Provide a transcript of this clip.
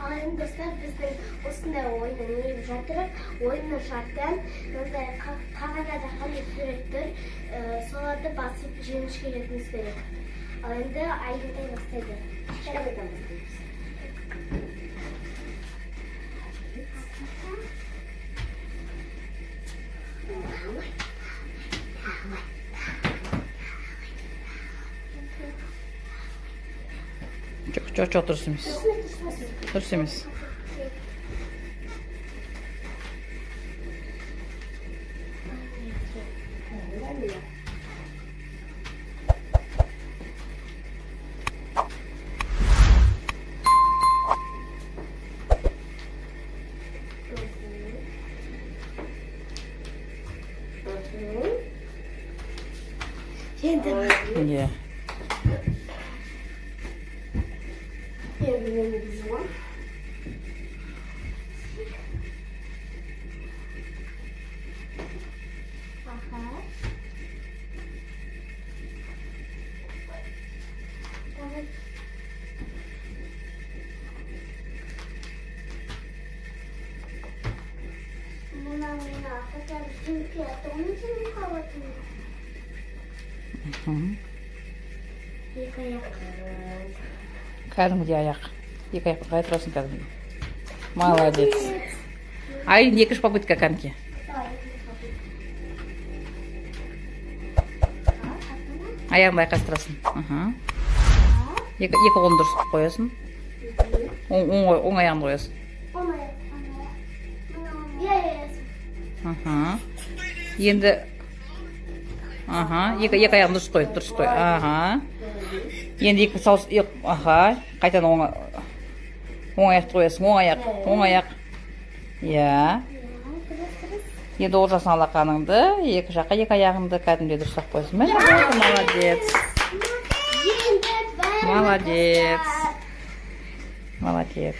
Ал достар, біздің осындай ойынның негізі жатыр. Ойынның шарты мынандай қағазда қандай суреттер, соларды басып жеңішке жетуіміз керек. Ал енді Айлин бастайды. Шарабайдан бастаймыз. Çok dürüst емес. Dürüst емес. Енді екі аяқ. Кәдімгідей аяқ. Екі аяқты қалай тұрасың кәдімгідей. Молодец. Айлин, екінші попытка кәнке. Аяғыңды айқастырасың. Екі қолын дұрыс қоясың. Оң аяғыңды қоясың. Енді екі аяғын дұрыс қой, дұрыс қой. Енді екі саус, қайтадан оң аяқты қоясың, оң аяқ. Енді олжасын алақаныңды, екі жаққа екі аяғыңды кәдімде дұрыстап қойсын. Молодец. Молодец. Молодец.